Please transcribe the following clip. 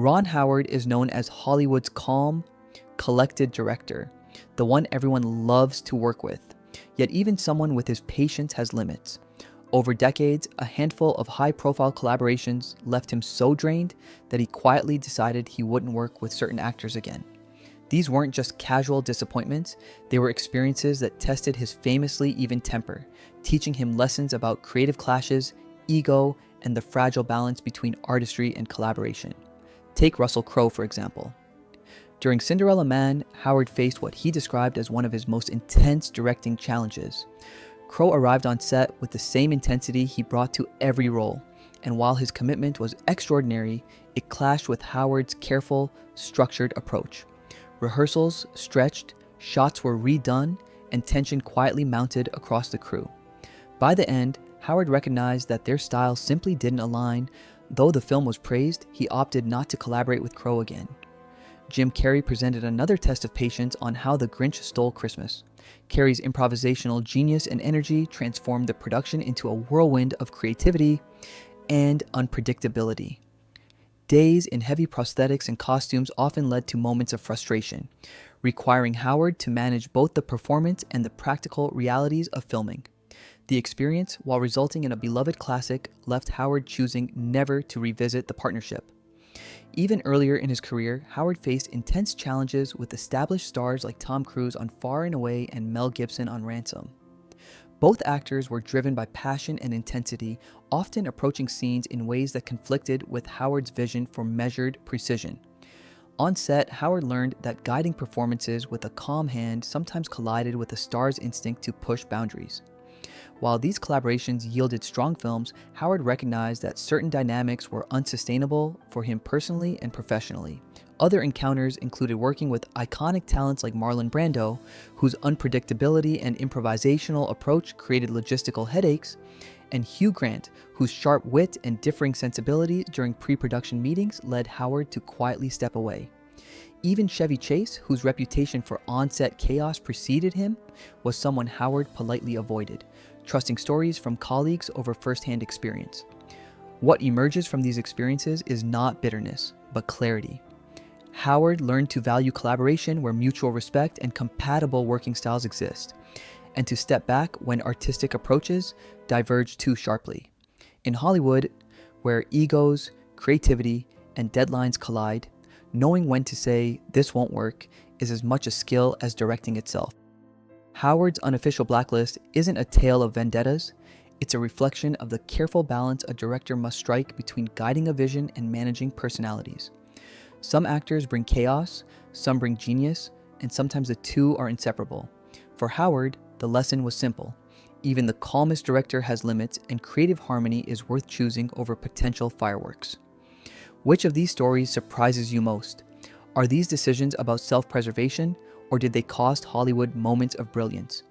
Ron Howard is known as Hollywood's calm, collected director, the one everyone loves to work with. Yet even someone with his patience has limits. Over decades, a handful of high-profile collaborations left him so drained that he quietly decided he wouldn't work with certain actors again. These weren't just casual disappointments, they were experiences that tested his famously even temper, teaching him lessons about creative clashes, ego, and the fragile balance between artistry and collaboration. Take Russell Crowe, for example. During Cinderella Man, Howard faced what he described as one of his most intense directing challenges. Crowe arrived on set with the same intensity he brought to every role, and while his commitment was extraordinary, it clashed with Howard's careful, structured approach. Rehearsals stretched, shots were redone, and tension quietly mounted across the crew. By the end, Howard recognized that their styles simply didn't align. Though the film was praised, he opted not to collaborate with Crowe again. Jim Carrey presented another test of patience on How the Grinch Stole Christmas. Carrey's improvisational genius and energy transformed the production into a whirlwind of creativity and unpredictability. Days in heavy prosthetics and costumes often led to moments of frustration, requiring Howard to manage both the performance and the practical realities of filming. The experience, while resulting in a beloved classic, left Howard choosing never to revisit the partnership. Even earlier in his career, Howard faced intense challenges with established stars like Tom Cruise on Far and Away and Mel Gibson on Ransom. Both actors were driven by passion and intensity, often approaching scenes in ways that conflicted with Howard's vision for measured precision. On set, Howard learned that guiding performances with a calm hand sometimes collided with a star's instinct to push boundaries. While these collaborations yielded strong films, Howard recognized that certain dynamics were unsustainable for him personally and professionally. Other encounters included working with iconic talents like Marlon Brando, whose unpredictability and improvisational approach created logistical headaches, and Hugh Grant, whose sharp wit and differing sensibilities during pre-production meetings led Howard to quietly step away. Even Chevy Chase, whose reputation for on-set chaos preceded him, was someone Howard politely avoided, trusting stories from colleagues over first-hand experience. What emerges from these experiences is not bitterness, but clarity. Howard learned to value collaboration where mutual respect and compatible working styles exist, and to step back when artistic approaches diverge too sharply. In Hollywood, where egos, creativity, and deadlines collide, knowing when to say, "this won't work," is as much a skill as directing itself. Howard's unofficial blacklist isn't a tale of vendettas, it's a reflection of the careful balance a director must strike between guiding a vision and managing personalities. Some actors bring chaos, some bring genius, and sometimes the two are inseparable. For Howard, the lesson was simple. Even the calmest director has limits, and creative harmony is worth choosing over potential fireworks. Which of these stories surprises you most? Are these decisions about self-preservation, or did they cost Hollywood moments of brilliance?